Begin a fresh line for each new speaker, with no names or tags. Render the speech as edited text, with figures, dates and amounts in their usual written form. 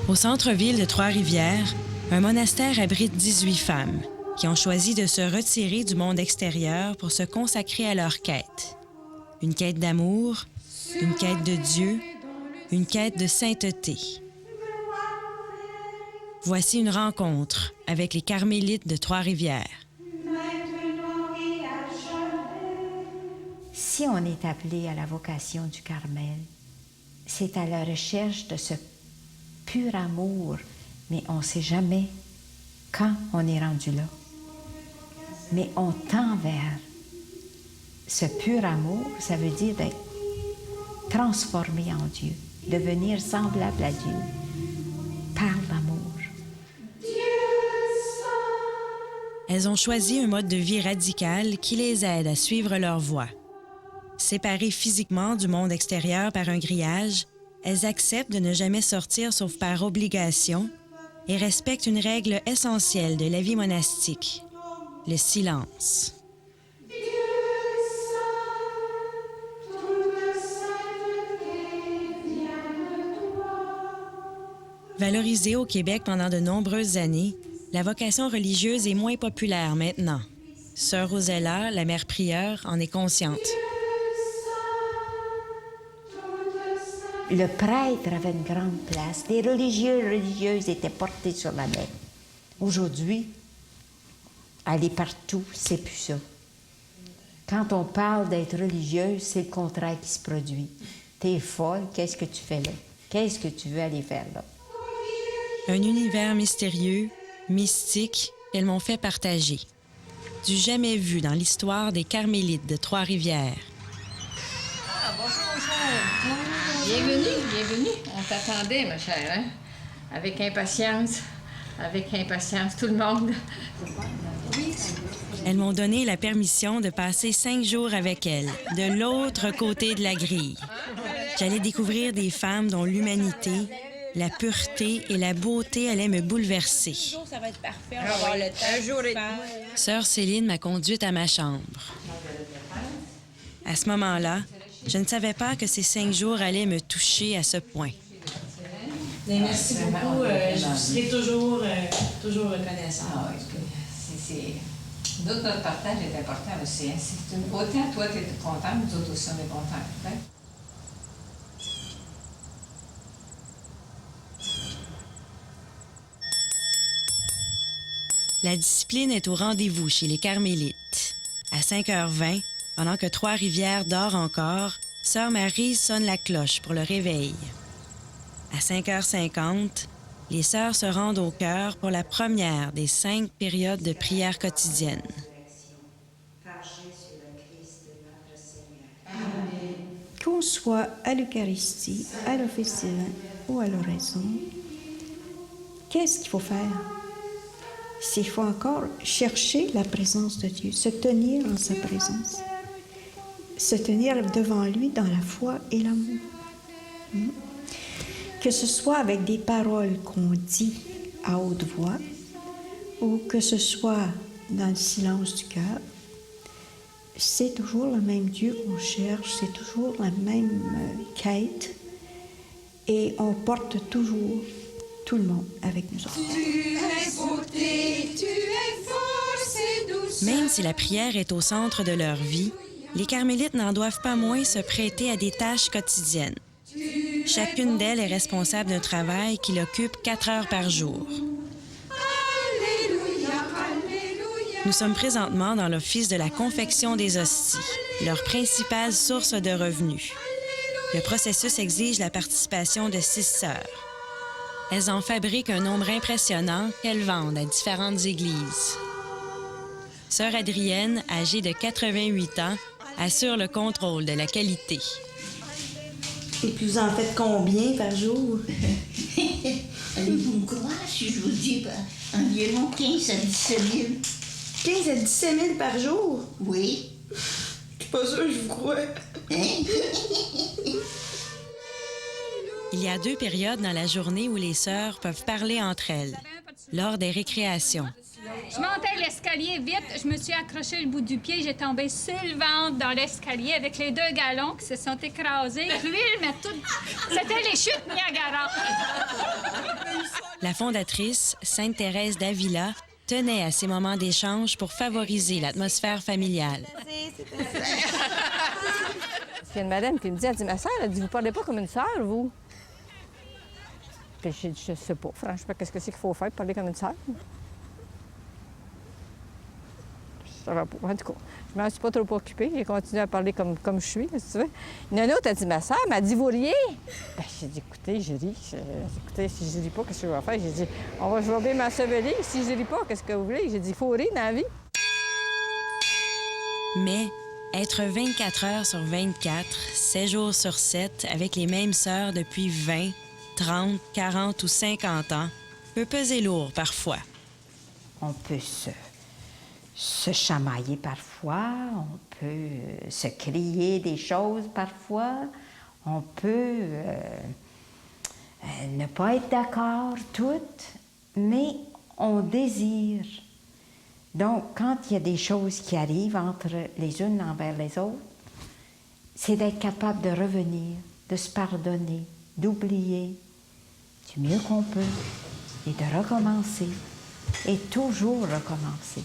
Au centre-ville de Trois-Rivières, un monastère abrite 18 femmes qui ont choisi de se retirer du monde extérieur pour se consacrer à leur quête. Une quête d'amour, une quête de Dieu, une quête de sainteté. Voici une rencontre avec les Carmélites de Trois-Rivières.
Si on est appelé à la vocation du Carmel, c'est à la recherche de ce pur amour, mais on ne sait jamais quand on est rendu là. Mais on tend vers ce pur amour, ça veut dire d'être transformé en Dieu, devenir semblable à Dieu par l'amour.
Elles ont choisi un mode de vie radical qui les aide à suivre leur voie. Séparées physiquement du monde extérieur par un grillage, elles acceptent de ne jamais sortir sauf par obligation et respectent une règle essentielle de la vie monastique, le silence. Valorisée au Québec pendant de nombreuses années, la vocation religieuse est moins populaire maintenant. Sœur Rosella, la mère prieure, en est consciente.
Le prêtre avait une grande place. Les religieuses étaient portées sur la main. Aujourd'hui, aller partout, c'est plus ça. Quand on parle d'être religieuse, c'est le contraire qui se produit. T'es folle, qu'est-ce que tu fais là? Qu'est-ce que tu veux aller faire là?
Un univers mystérieux, mystique, elles m'ont fait partager. Du jamais vu dans l'histoire des Carmélites de Trois-Rivières.
Ah, bonjour. Bienvenue. On t'attendait, ma chère, hein? Avec impatience, tout le monde.
Elles m'ont donné la permission de passer 5 jours avec elles, de l'autre côté de la grille. J'allais découvrir des femmes dont l'humanité, la pureté et la beauté allaient me bouleverser.
Ça va être parfait, on va avoir le temps.
Sœur Céline m'a conduite à ma chambre. À ce moment-là, je ne savais pas que ces 5 jours allaient me toucher à ce point.
Merci beaucoup. Je vous serai toujours reconnaissante.
Ah oui, notre partage est important aussi. Hein? Autant toi, tu es content, nous autres aussi, on est contents. Hein?
La discipline est au rendez-vous chez les Carmélites. À 5h20, pendant que Trois-Rivières dort encore, Sœur Maryse sonne la cloche pour le réveil. À 5h50, les sœurs se rendent au chœur pour la première des 5 périodes de prière quotidienne.
Qu'on soit à l'Eucharistie, à l'office divin ou à l'oraison, qu'est-ce qu'il faut faire? Il faut encore chercher la présence de Dieu, se tenir en sa présence, se tenir devant lui dans la foi et l'amour. Que ce soit avec des paroles qu'on dit à haute voix ou que ce soit dans le silence du cœur, c'est toujours le même Dieu qu'on cherche, c'est toujours la même quête et on porte toujours tout le monde avec nous autres.
Tu es beauté, tu es force et douceur.
Même si la prière est au centre de leur vie, les Carmélites n'en doivent pas moins se prêter à des tâches quotidiennes. Chacune d'elles est responsable d'un travail qui l'occupe 4 heures par jour.
Alléluia, alléluia.
Nous sommes présentement dans l'office de la confection des hosties, leur principale source de revenus. Le processus exige la participation de 6 sœurs. Elles en fabriquent un nombre impressionnant qu'elles vendent à différentes églises. Sœur Adrienne, âgée de 88 ans, assure le contrôle de la qualité.
Et puis vous en faites combien par jour?
Allez-vous me croire si je vous dis environ 15 à 17 000?
15 à 17 000 par jour?
Oui.
Je suis pas sûre, je vous crois.
Hein?
Il y a 2 périodes dans la journée où les sœurs peuvent parler entre elles, lors des récréations.
Je montais l'escalier vite, je me suis accroché le bout du pied, j'ai tombé sur le ventre dans l'escalier avec les 2 galons qui se sont écrasés. L'huile, mais tout... C'était les chutes Niagara.
La fondatrice, Sainte Thérèse d'Avila, tenait à ces moments d'échange pour favoriser l'atmosphère familiale.
Il y a une madame qui me dit, elle dit, ma sœur, elle dit, vous parlez pas comme une sœur, vous? Puis j'ai dit, je sais pas, franchement, qu'est-ce que c'est qu'il faut faire pour parler comme une sœur? Je savais pas, en tout cas. Je m'en suis pas trop occupée, j'ai continué à parler comme je suis, si tu veux. Il y en a une autre, elle dit, ma sœur m'a dit, vous riez? Ben, j'ai dit, écoutez, je ris. Écoutez, si je ris pas, qu'est-ce que je vais faire? J'ai dit, je vais bien m'ensevelir. Si je ris pas, qu'est-ce que vous voulez? J'ai dit, il faut rire dans la vie.
Mais être 24 heures sur 24, 7 jours sur 7, avec les mêmes sœurs depuis 20, 30, 40 ou 50 ans, peut peser lourd parfois.
On peut se chamailler parfois, on peut se crier des choses parfois, on peut ne pas être d'accord toutes, mais on désire. Donc, quand il y a des choses qui arrivent entre les unes envers les autres, c'est d'être capable de revenir, de se pardonner, d'oublier du mieux qu'on peut et de recommencer et toujours recommencer.